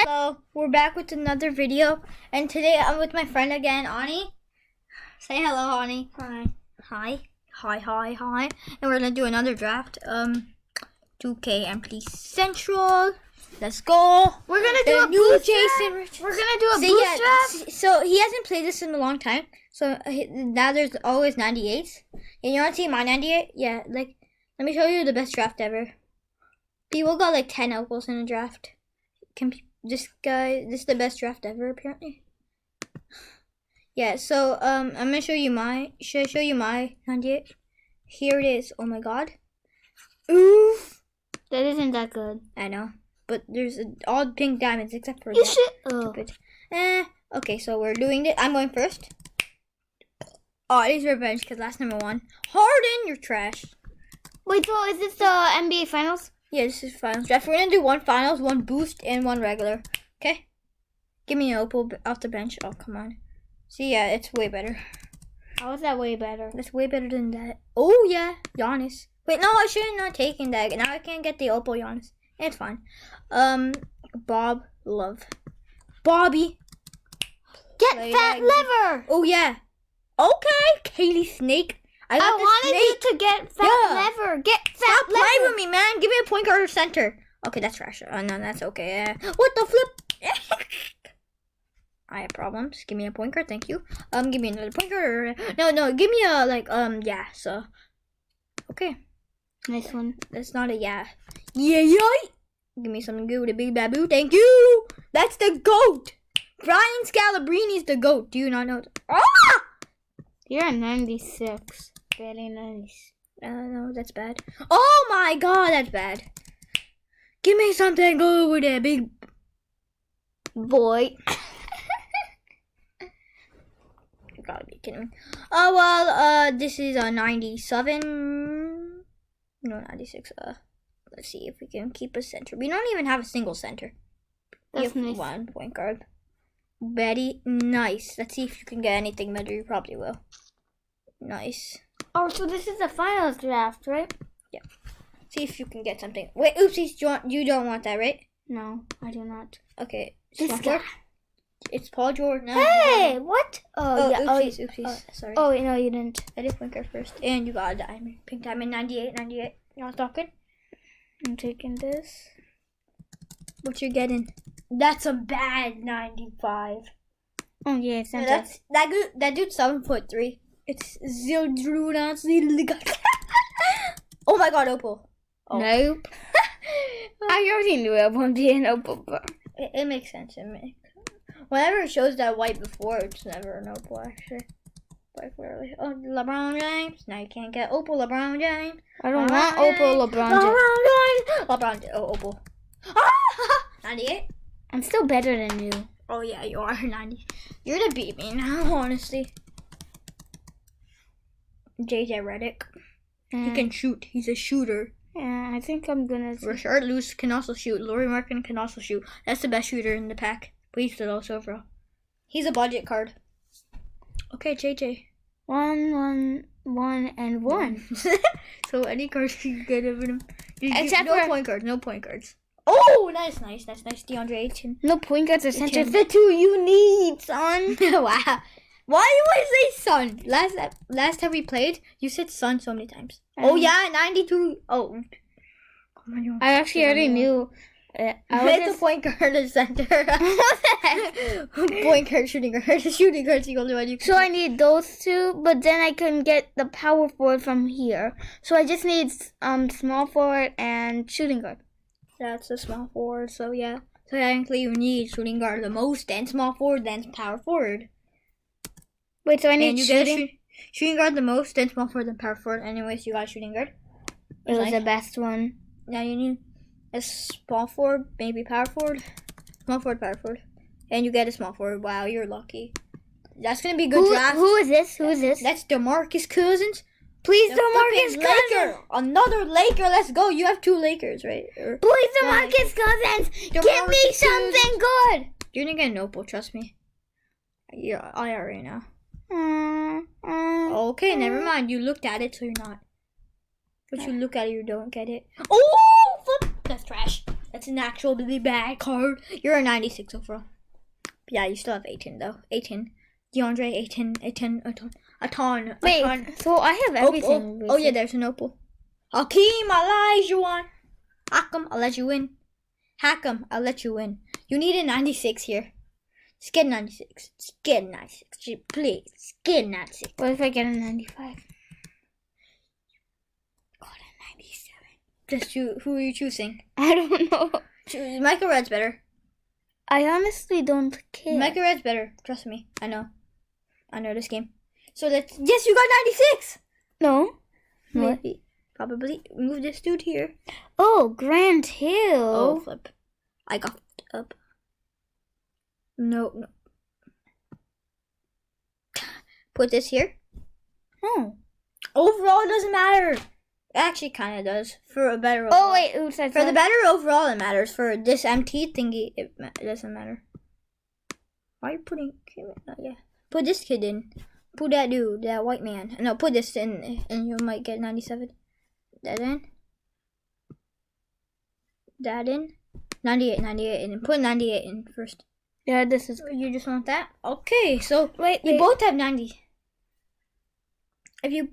Hello, we're back with another video, and today I'm with my friend again, Ani. Say hello, Ani. Hi. Hi. And we're gonna do another draft. 2K Empty Central. Let's go. We're gonna do a new boost Jason. draft. We're gonna do a boost draft. So he hasn't played this in a long time. So now there's always 98s. And you want to see my 98? Yeah, like let me show you the best draft ever. People got like 10 opals in a draft. This is the best draft ever apparently. Yeah, so I'm gonna show you my. Should I show you my 98? Here it is. Oh my god. Oof. That isn't that good. I know, but there's all pink diamonds except for You that. should. Oh. Stupid. Okay, so we're doing it. I'm going first. Oh, it is revenge because last time I won. Harden, you're trash. Wait, so is this the NBA Finals? Yeah, this is finals draft. We're gonna do one finals, one boost, and one regular. Okay? Give me an opal off the bench. Oh, come on. See, yeah, it's way better. How is that way better? That's way better than that. Oh, yeah. Giannis. Wait, no, I should have not taken that. Now I can't get the opal Giannis. It's fine. Bob Love. Bobby. Get Play fat that. liver! Oh, yeah. Okay. Kaylee Snake. I wanted snake. you to get fat liver. Get fat Stop liver. playing with me, man. Give me a point guard or center. Okay, that's trash. Oh, no, that's okay. What the flip? I have problems. Give me a point guard, thank you. Give me another point guard. No, give me a, yeah, so. Okay. Nice one. That's not a yeah. Yeah. Give me something good with a big babu, thank you. That's the GOAT. Brian Scalabrini's the GOAT. Do you not know? Ah! You're a 96. Very nice. No, that's bad. Oh my god, that's bad. Give me something good with a big boy. You gotta be kidding me. Oh well, this is a 97. No, 96. Let's see if we can keep a center. We don't even have a single center. That's we have nice. one point guard. Betty, nice. Let's see if you can get anything better. You probably will. Nice. Oh, so this is the finals draft, right? Yeah. See if you can get something. Wait, oopsies. You don't want that, right? No, I do not. Okay. This Small guy. forward. It's Paul George. No, Hey, what? Oh, yeah. Oopsies. Sorry. Oh, no, you didn't. I did point guard first. And you got a diamond. Pink diamond, 98. You know what I'm talking? I'm taking this. What you getting? That's a bad 95. Oh, yeah, it's not That dude's 7'3". It's Zildruna. Oh my god, opal. Oh. Nope. I already knew it won't be an opal, but It makes sense. Whenever it shows that white before, it's never an opal, actually. Quite clearly. Oh, LeBron James. Now you can't get opal LeBron James. I don't want opal LeBron James. LeBron James. Oh, opal. Ah! 98? I'm still better than you. Oh, yeah, you are 90. You're the beat me now, honestly. JJ Redick. He can shoot. He's a shooter. Yeah, I think I'm gonna. Rashard Lewis can also shoot. Laurie Markin can also shoot. That's the best shooter in the pack. But he's still also overall. He's a budget card. Okay, JJ. 1, 1, and 1. So any cards you get of him. Except no for point cards. No point cards. Oh, nice. DeAndre Ayton. No point guards or center. The two you need, son. Wow. Why do you always say son? Last time we played, you said son so many times. Oh yeah, 92. Oh. I actually already knew. I was a point guard and center. Point guard, shooting guard. Shooting guard's the only one you can. So I need those two, but then I can get the power forward from here. So I just need small forward and shooting guard. That's a small forward, so yeah. So technically you need shooting guard the most, then small forward, then power forward. Wait, so I need shooting guard the most, then small forward, then power forward. Anyways, you got shooting guard. It was the best one. Now you need a small forward, maybe power forward. Small forward, power forward. And you get a small forward. Wow, you're lucky. That's going to be a good draft. Who is this? That's DeMarcus Cousins. Please, DeMarcus Cousins. Another Laker. Let's go. You have 2 Lakers, right? Please, DeMarcus Cousins. Give me something good. You're going to get an opal, trust me. Yeah, I already know. Okay, never mind. You looked at it, so you're not. But you look at it, you don't get it. Oh, flip. That's trash. That's an actual really bad card. You're a 96 overall. Yeah, you still have 18 though. 18. DeAndre, 18, a ton. Wait, so I have everything. Oh yeah, there's an opal. Hakeem Olajuwon. Hack'em, I'll let you win. Hack'em, I'll let you win. You need a 96 here. Just get a 96. Just get a 96. Please, just get a 96. What if I get a 95? Got a 97. Just who are you choosing? I don't know. Michael Red's better. I honestly don't care. Michael Red's better. Trust me. I know this game. So that's... Yes, you got 96! No. What? Maybe. Probably. Move this dude here. Oh, Grant Hill. Oh, flip. I got up. No. Put this here. Oh. Overall, it doesn't matter. It actually kind of does. For a better Oh, overall. wait. Oops, For the better overall, it matters. For this MT thingy, it doesn't matter. Why are you putting... Yeah. Put this kid in. Put that dude, that white man. No, put this in, and you might get 97. That in. That in. 98, and put 98 in first. Yeah, this is... You just want that? Okay, so Wait. you both have 90. If you...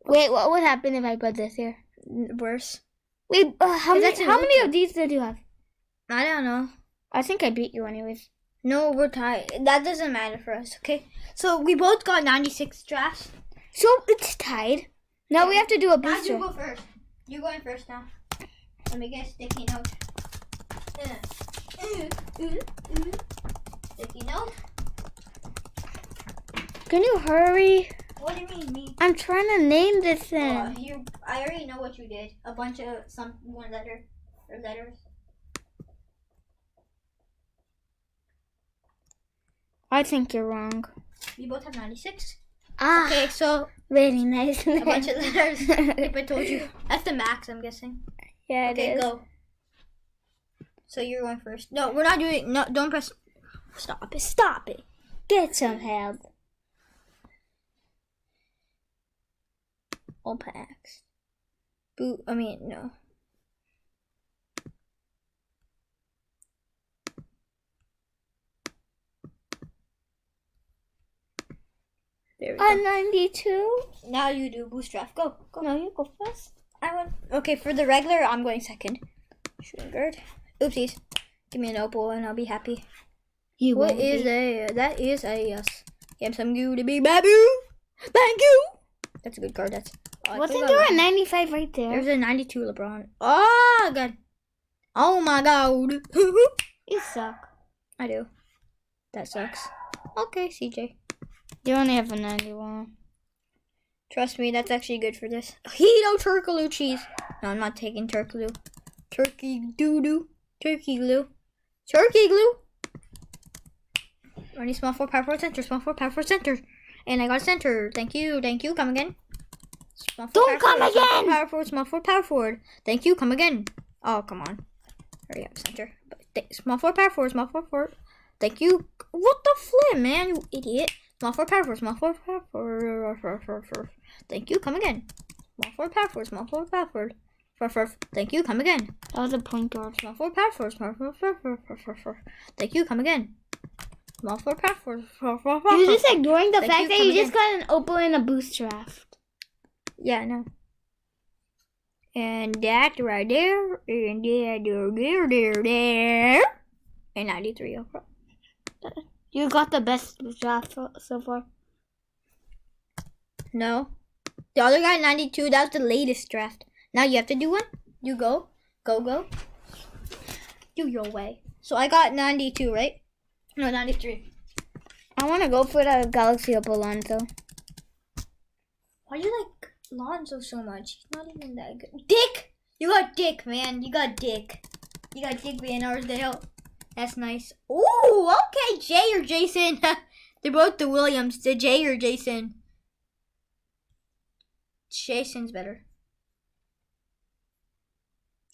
Wait, what would happen if I put this here? Worse. Wait, how That's many an of these did you have? I don't know. I think I beat you anyways. No, we're tied. That doesn't matter for us, okay? So we both got 96 drafts. So it's tied. Now we have to do a Now booster. you go first. You going first now. Let me get a sticky note. Sticky note. Can you hurry? What do you mean, me? I'm trying to name this thing. I already know what you did. A bunch of one letter or letters. I think you're wrong. We both have 96. Ah, Okay, so really nice. a bunch of letters. If I told you, that's the max. I'm guessing. Yeah, it Okay, is. go. So you're going first. No, we're not doing. No, don't press. Stop it! Stop it! Get some help. All packs. Boot. I mean, no. There we go. 92? Now you do boost draft. Go. No, you go first. I went. Okay, for the regular, I'm going second. Shooting guard. Oopsies. Give me an opal and I'll be happy. You What won't is be. that is a yes. Give some you to be babu. Thank you. That's a good card. That's. Oh, I Wasn't forgot there about a 95 right there? There's a 92 LeBron. Oh god. Oh my god. You suck. I do. That sucks. Okay, CJ. You only have a 91. Trust me, that's actually good for this. Hito Turkaloo cheese. No, I'm not taking Turkaloo. Turkey doo-doo. Turkey glue. Turkey glue. Running small for power forward center. Small for power forward center. And I got center. Thank you. Thank you. Come again. Small for Don't power come forward, small for again! Power forward. Small for power forward. Thank you. Come again. Oh, come on. Hurry up, center. Small for power forward. Small for forward. Thank you. What the flip, man? You idiot. Small for power forward. Small for power forward. Thank you. Come again. Small for power forward. Small for power forward. Thank you. Come again. That was a point guard. Small for power forward. Small for Thank you. Come again. Small for power forward. You're just ignoring the Thank fact you, that come you just again. got an opal in a boost draft. Yeah, no. And that right there, and there, and 93 overall. You got the best draft so far. No. The other guy, 92, that was the latest draft. Now you have to do one. You go. Go. Do your way. So I got 92, right? No, 93. I want to go for the Galaxy Opal Lonzo. Why do you like Lonzo so much? He's not even that good. Dick! You got Dick, man. You got Dick. You got Dick Van Arsdale. That's nice. Ooh, okay. Jay or Jason. They're both the Williams. The Jay or Jason. Jason's better.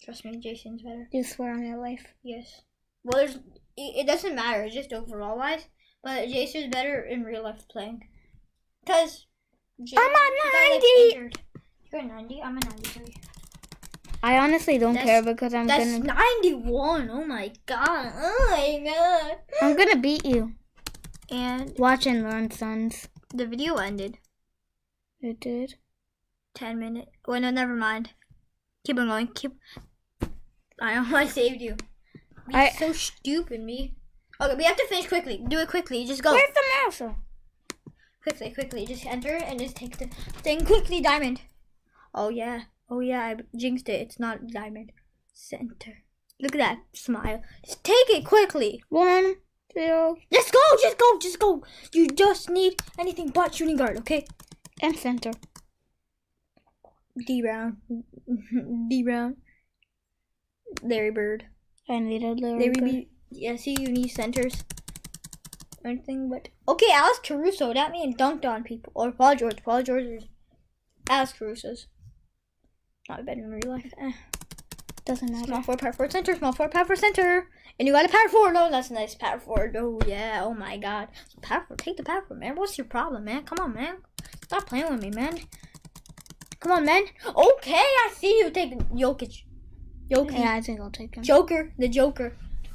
Trust me, Jason's better. You swear on your life. Yes. Well, it doesn't matter. It's just overall wise. But Jason's better in real life playing. Because I'm a 90. You're a 90. I'm a 93. I honestly don't care because I'm That's gonna 91. Oh my god. Oh my god. I'm gonna beat you. And Watch and learn, sons. the video ended. It did. 10 minutes. Wait, no, never mind. Keep on going. I know I saved you. You're so stupid, me. Okay, we have to finish quickly. Do it quickly. Just go. Where's the mouse? Quickly. Just enter and just take the thing quickly. Diamond. Oh yeah. I jinxed it. It's not diamond. Center. Look at that smile. Just take it quickly. 1, 2, Just go. You just need anything but shooting guard, okay? and center. D Brown. Larry Bird. I need a Larry Bird. Yeah, see, you need centers. Anything but. Okay, Alex Caruso. That means dunked on people. Or Paul George. Paul George is Alex Caruso's. Not better in real life. Doesn't matter. Small forward, power forward, center. Small forward, power forward, center. And you got a power forward. Oh, that's nice. Power forward. Oh, yeah. Oh, my God. Power forward. Take the power forward, man. What's your problem, man? Come on, man. Stop playing with me, man. Come on, man. Okay, I see you take Jokic. Yeah, I think I'll take him. The Joker.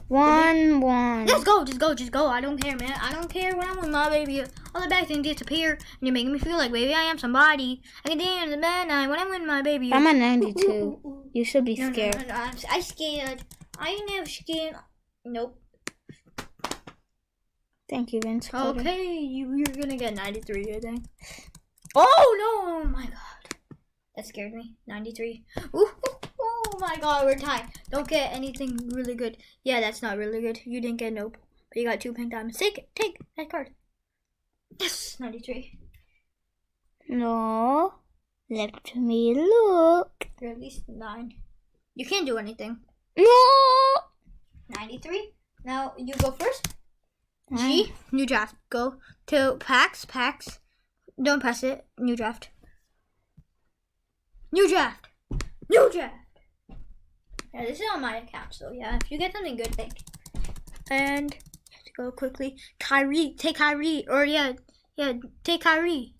1-1. Just go. I don't care, man. I don't care when I'm with my baby. All the bad things disappear, and you're making me feel like, baby, I am somebody. I can dance the bad night when I'm with my baby. I'm a 92. You should be scared. No, I'm scared. I ain't never scared. Nope. Thank you, Vince. Carter. Okay, you're gonna get 93, I think. Oh, no. Oh, my God. That scared me. 93. Ooh. Oh my god, we're tied. Don't get anything really good. Yeah, that's not really good. You didn't get nope. But you got 2 pink diamonds. Take that card. Yes, 93. No. Let me look. You're at least 9. You can't do anything. No. 93. Now you go first. G, new draft. Go to packs. Don't press it. New draft. Yeah, this is on my account, so yeah, if you get something good, thank you. And you have to go quickly. Kyrie, take Kyrie. Or take Kyrie.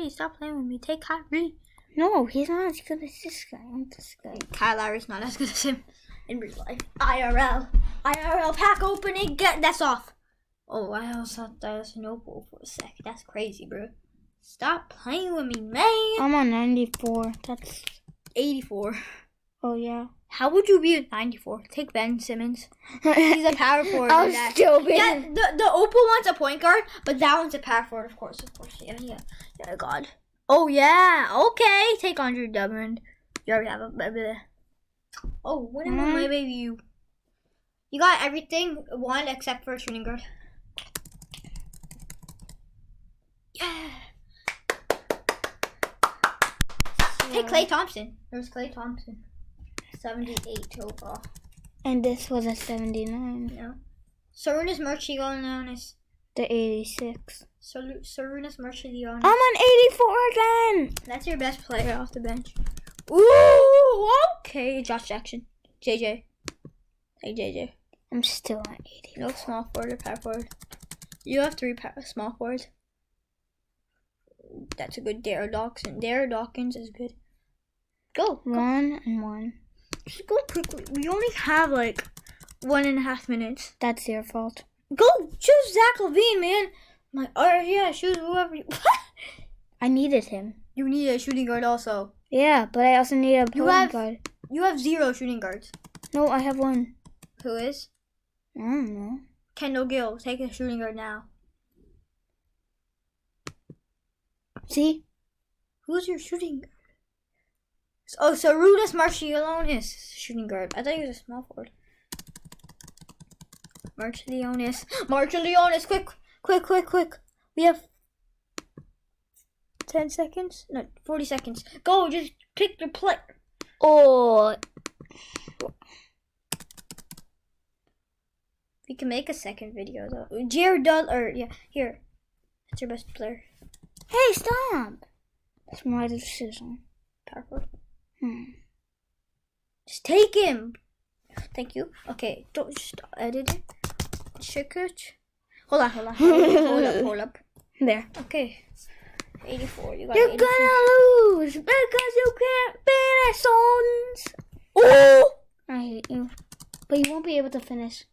Stop playing with me. Take Kyrie. No, he's not as good as this guy. I'm this guy. Kyle Lowry's not as good as him in real life. IRL pack opening. That's off. Oh, I also thought that was an opal for a sec. That's crazy, bro. Stop playing with me, man. I'm on 94. That's 84. Oh, yeah. How would you be at 94? Take Ben Simmons. He's a power forward. I'm stupid. Yeah, the opal one's a point guard, but that one's a power forward, of course. Yeah, God. Oh, yeah. Okay. Take Andre Drummond. You already have a baby. Oh, when am I my baby? You got everything, one except for a shooting guard. Yeah. Take Klay Thompson. There's Klay Thompson. 78 overall. And this was a 79. No. Sarunas Marciulionis. The 86. Sarunas Marciulionis. I'm on 84 again. That's your best player off the bench. Ooh, okay. Josh Jackson. JJ. Hey, JJ. I'm still on 80. No small forward or power forward. You have 3 small forwards. That's a good Darren Dawkins. Darren Dawkins is good. Go. 1 and 1. Just go quickly. We only have like 1.5 minutes. That's your fault. Go choose Zach LaVine, man. Choose whoever you. I needed him. You need a shooting guard also. Yeah, but I also need a point guard. You have 0 shooting guards. No, I have 1. Who is? I don't know. Kendall Gill. Take a shooting guard now. See? Who's your shooting guard? Oh, Sarunas Marciulionis, shooting guard. I thought he was a small forward. Marciulionis, quick. We have 10 seconds? No, 40 seconds. Go, just pick your play. Oh. We can make a second video though. Jared Dudley, here. That's your best player. Hey, stop. That's my decision. Power forward. Just take him. Thank you. Okay, don't just edit it. Check it. Hold on. Hold up. There. Okay. 84. You got You're 84. gonna lose because you can't beat it, sons. Oh! I hate you. But you won't be able to finish.